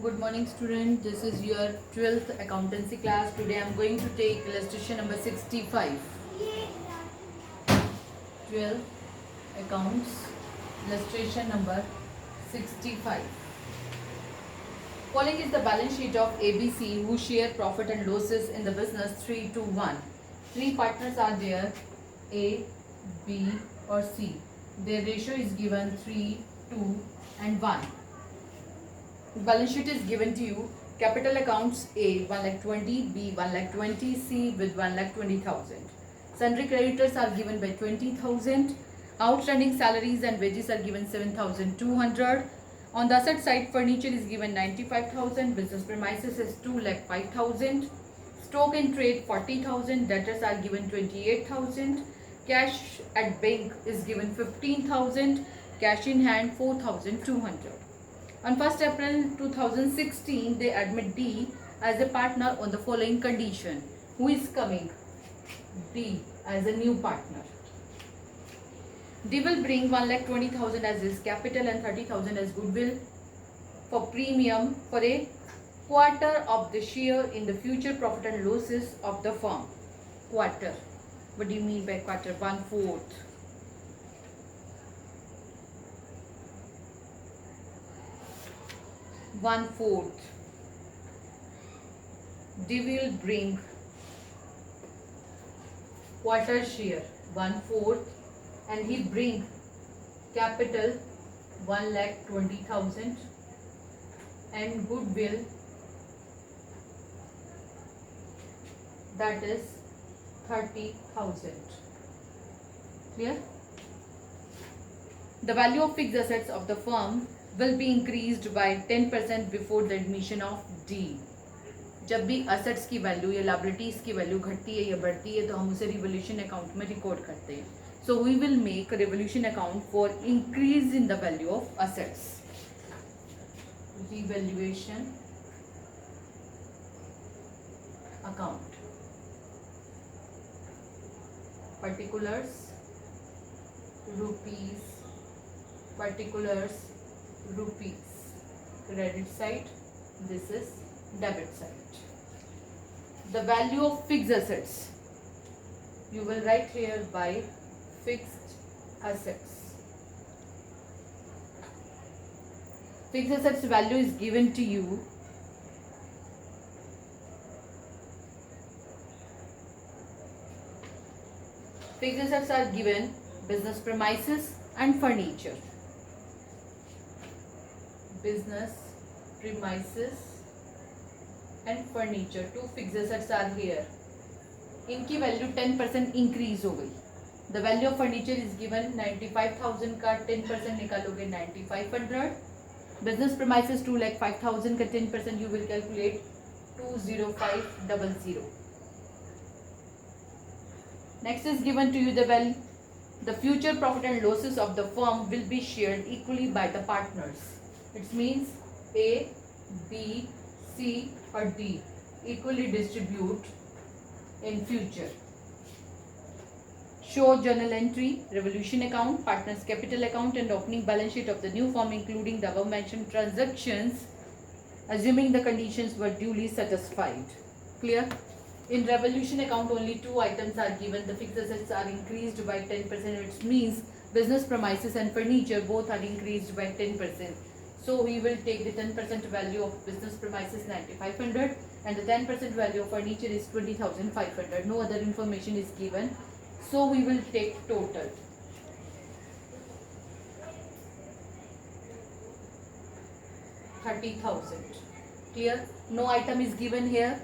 Good morning student, this is your 12th accountancy class. Today I am going to take illustration number 65. 12 accounts, illustration number 65. Following is the balance sheet of ABC who share profit and losses in the business 3 to 1. Three partners are there, A, B or C. Their ratio is given 3, 2 and 1. Balance sheet is given to you. Capital accounts A 1,20,000, B 1,20,000, C with 1,20,000. Sundry creditors are given by 20,000. Outstanding salaries and wages are given 7,200. On the asset side, furniture is given 95,000. Business premises is 2,05,000. Stock in trade 40,000. Debtors are given 28,000. Cash at bank is given 15,000. Cash in hand 4,200. On 1st April 2016, they admit D as a partner on the following condition. Who is coming? D as a new partner. D will bring 1,20,000 as his capital and 30,000 as goodwill for premium for a quarter of the share in the future profit and losses of the firm. Quarter. What do you mean by quarter? 1/4. 1/4. D will bring quarter share 1/4 and he bring capital 1,20,000 and goodwill that is 30,000. Clear? The value of fixed assets of the firm will be increased by 10% before the admission of D. जब भी assets की value या liabilities की value घटती है या बढ़ती है तो हम उसे revaluation account में record करते हैं. So we will make a revaluation account for increase in the value of assets. Revaluation account. Particulars rupees. Particulars rupees. Credit side, this is debit side. The value of fixed assets, you will write here by fixed assets. Fixed assets value is given to you fixed assets are given business premises and furniture. Business premises and furniture, two fixed assets are here. इनकी value 10% increase हो गई. The value of furniture is given 95,000 का 10% निकालोगे 9,500. Business premises 2,05,000 का 10% you will calculate 2,0500. Next is given to you the value. The future profit and losses of the firm will be shared equally by the partners. It means A, B, C or D equally distribute in future. Show journal entry, revaluation account, partners capital account and opening balance sheet of the new firm including the above mentioned transactions assuming the conditions were duly satisfied. Clear? In revaluation account only two items are given. The fixed assets are increased by 10%, which means business premises and furniture both are increased by 10%. So we will take the 10% value of business premises 9,500 and the 10% value of furniture is 20,500. No other information is given. So we will take total. $30,000. Clear? No item is given here.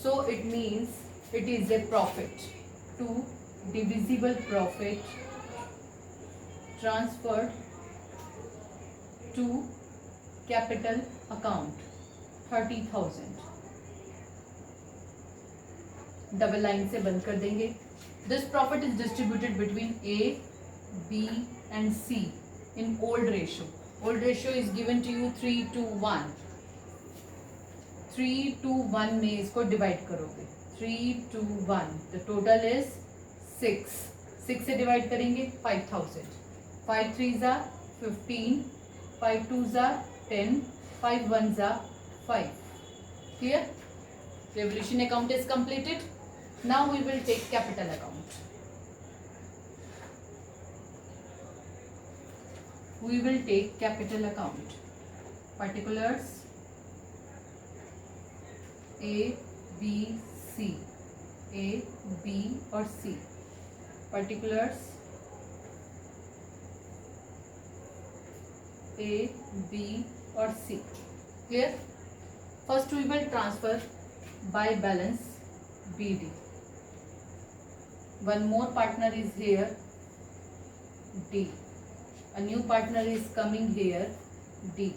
So it means it is a profit. 2 divisible profit transferred to capital account 30,000. Double line से बंद कर देंगे. This profit is distributed between A, B and C in old ratio. Old ratio is given to you 3 to 1. 3 to 1 में इसको divide करोगे. 3 to 1. The total is 6. 6 से divide करेंगे 5,000. 5 3s are 15. 5 2s are 10. 5 1s are 5. Clear? Revolution account is completed. Now we will take capital account. We will take capital account. Particulars A, B, C. A, B or C. Particulars A, B or C. Clear? First we will transfer by balance BD. One more partner is here, D. A new partner is coming here, D.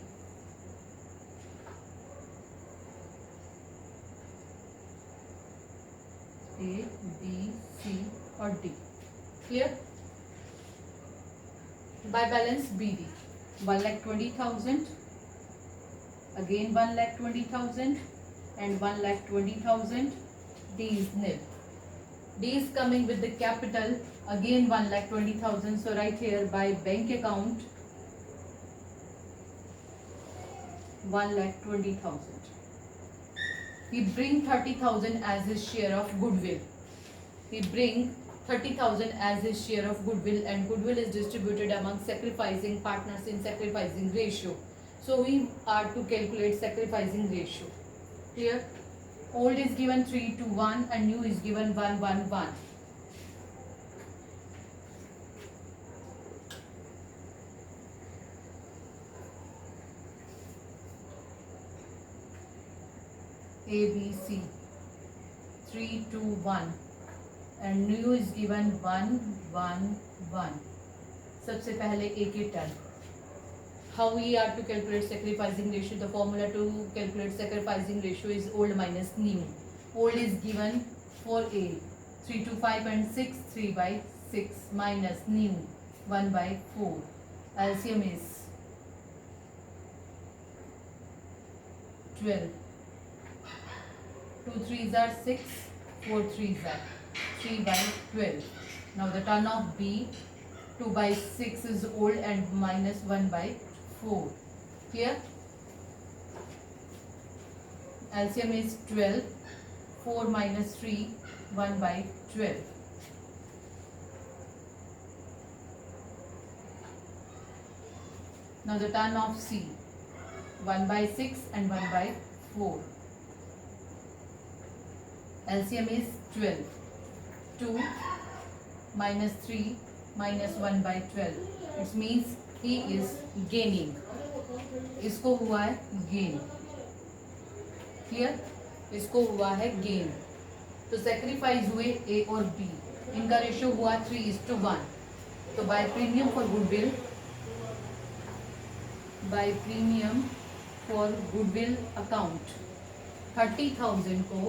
A, B, C or D. Clear? By balance BD. 1,20,000. Again 1,20,000 and 1,20,000. D is nil. D is coming with the capital. Again 1,20,000. So right here by bank account 1,20,000. He bring 30,000 as his share of goodwill. He bring 30,000 as his share of goodwill, and goodwill is distributed among sacrificing partners in sacrificing ratio. So we are to calculate sacrificing ratio. Clear? Old is given 3:1 and new is given 1:1:1. A, B, C 3:1 and new is given 1:1:1. सबसे पहले A के term. How we are to calculate sacrificing ratio? The formula to calculate sacrificing ratio is old minus new. Old is given for A 3/5 and 6, 3/6 minus new 1/4. LCM is 12. 2 3s are 6, 4 3s are 3/12. Now the turn of B 2/6 is old and minus 1/4. Clear? LCM is 12. 4 minus 3, 1/12. Now the turn of C 1/6 and 1/4. LCM is 12. 2 minus 3 minus 1/12. It means he is gaining. इसको हुआ है gain. Clear? इसको हुआ है gain. तो sacrifice हुए A और B. इनका रेशियो हुआ 3:1. तो by premium for goodwill, by premium for goodwill account 30,000 को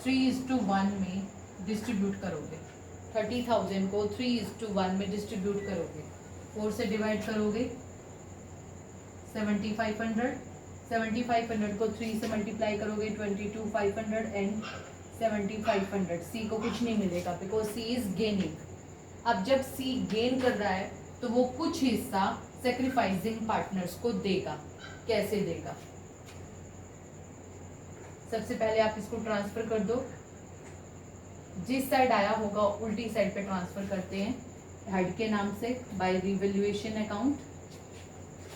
3:1 में डिस्ट्रीब्यूट करोगे. 30,000 को 3:1 में डिस्ट्रीब्यूट करोगे. 4 से डिवाइड करोगे 7,500. 7,500 को 3 से मल्टीप्लाई करोगे 22,500 एंड 7,500. सी को कुछ नहीं मिलेगा बिकॉज सी इज गेनिंग. अब जब सी गेन कर रहा है तो वो कुछ हिस्सा सेक्रीफाइसिंग पार्टनर्स को देगा. कैसे देगा? सबसे पहले आप इसको ट्रांसफर कर दो. जिस साइड आया होगा उल्टी साइड पे ट्रांसफर करते हैं हेड के नाम से. By revaluation account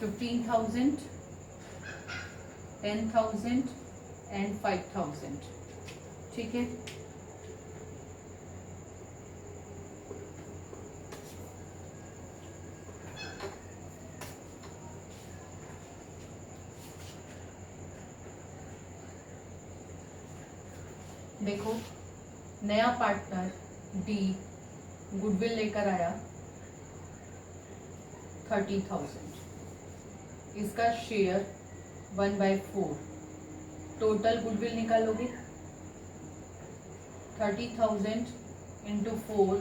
15,000, 10,000 and 5,000. ठीक है. देखो नया पार्टनर डी गुडविल लेकर आया 30,000. इसका शेयर 1/4. टोटल गुडविल निकालोगे 30,000 इंटू 4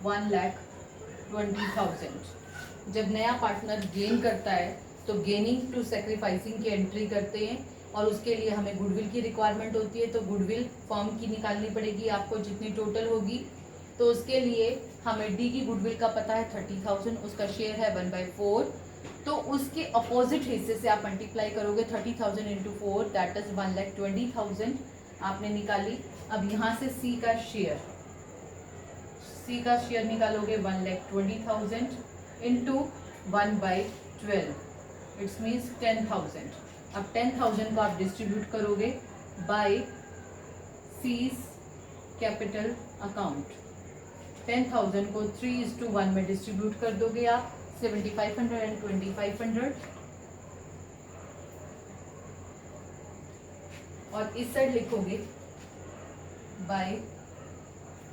1,20,000. जब नया पार्टनर गेन करता है तो गेनिंग टू सेक्रीफाइसिंग की एंट्री करते हैं और उसके लिए हमें गुडविल की रिक्वायरमेंट होती है. तो गुडविल फर्म की निकालनी पड़ेगी आपको जितनी टोटल होगी. तो उसके लिए हमें डी की गुडविल का पता है 30,000. उसका शेयर है 1/4. तो उसके अपोजिट हिस्से से आप मल्टीप्लाई करोगे 30,000 इंटू 4 दैट इज 1,20,000 आपने निकाली। अब यहाँ से सी का शेयर निकालोगे 1,20,000 इंटू 1/12 इट्स मीन्स 10,000। अब 10,000 को आप डिस्ट्रीब्यूट करोगे बाय सीज कैपिटल अकाउंट। 10,000 को 3:1 में डिस्ट्रीब्यूट कर दोगे आप 7,500 एंड 2,500 और इस साइड लिखोगे बाय,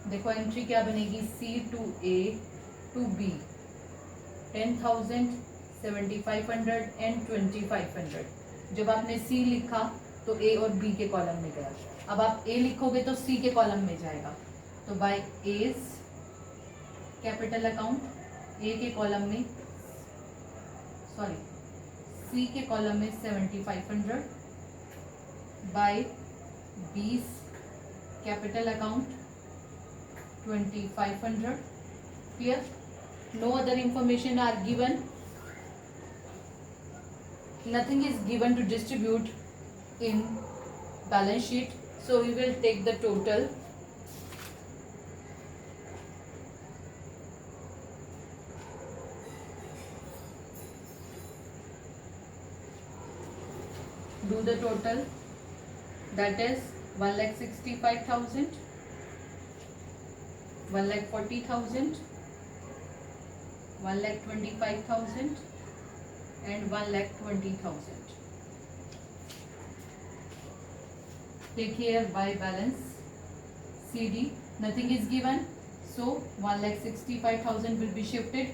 देखो एंट्री क्या बनेगी, C to A to B 10,000 7,500 and 2,500। जब आपने सी लिखा तो ए और बी के कॉलम में गया, अब आप ए लिखोगे तो सी के कॉलम में जाएगा, तो बाय एज कैपिटल अकाउंट ए के कॉलम में सी के कॉलम में 7,500 बाय बीस capital account 2,500। Clear? No other information are given, nothing is given to distribute in balance sheet, so we will take the total. Do the total, that is 1,65,000, 1,40,000, 1,25,000 and 1,20,000. Take here by balance CD, nothing is given, so 1,65,000 will be shifted.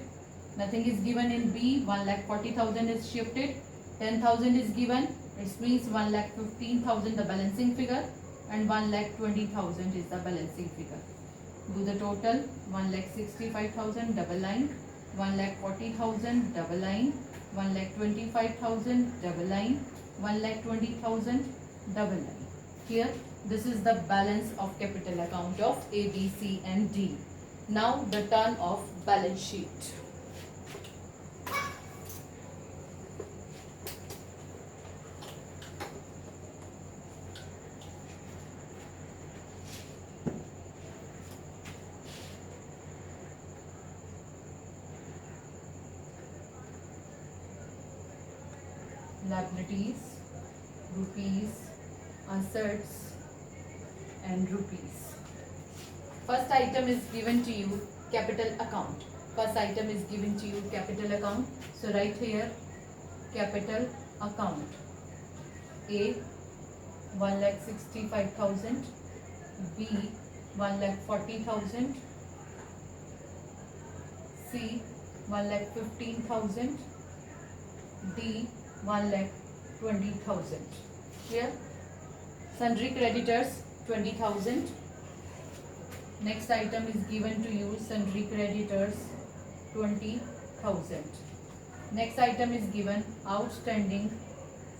Nothing is given in B, 1,40,000 is shifted. 10,000 is given, it means 1,15,000 the balancing figure and 1,20,000 is the balancing figure. Do the total, 1,65,000 double line, 1,40,000 double line, 1,25,000 double line, 1,20,000 double line. Here this is the balance of capital account of A, B, C and D. Now the turn of balance sheet. Liabilities, rupees, assets and rupees. First item is given to you capital account. First item is given to you capital account. So write here capital account. A 1,65,000, B 1,40,000, C 1,15,000, D 1,20,000. Here sundry creditors 20,000. Next item is given to you sundry creditors 20,000. Next item is given outstanding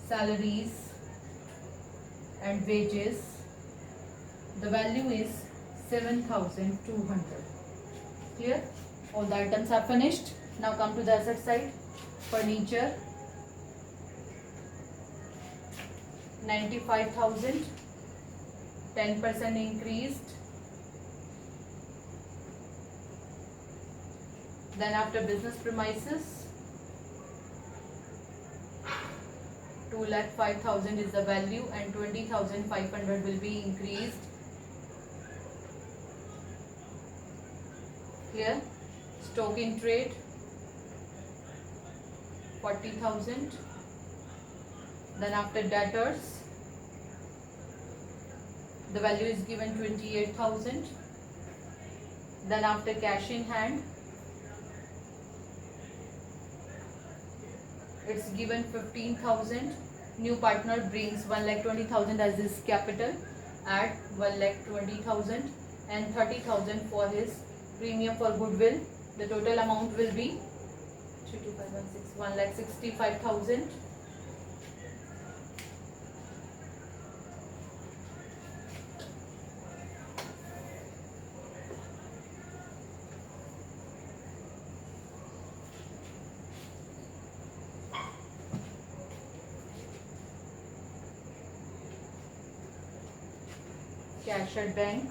salaries and wages. The value is 7,200. Clear? All the items are finished. Now come to the asset side. Furniture 95,000, 10% increased. Then after business premises 2,05,000 is the value and 20,500 will be increased. Clear? Stock in trade 40,000. Then after debtors the value is given 28,000. Then after cash in hand it's given 15,000. New partner brings 1,20,000 as his capital, add 1,20,000 and 30,000 for his premium for goodwill. The total amount will be 1,65,000. cash at bank.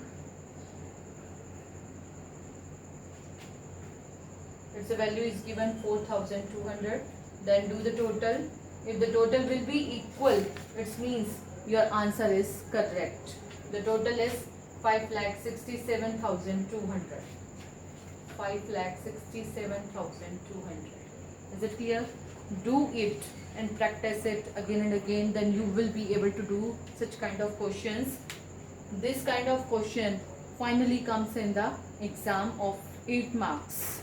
Its value is given 4,200. Then do the total. If the total will be equal, it means your answer is correct. The total is 5,67,200. 5,67,200. Is it clear? Do it and practice it again and again. Then you will be able to do such kind of questions. This kind of question finally comes in the exam of 8 marks.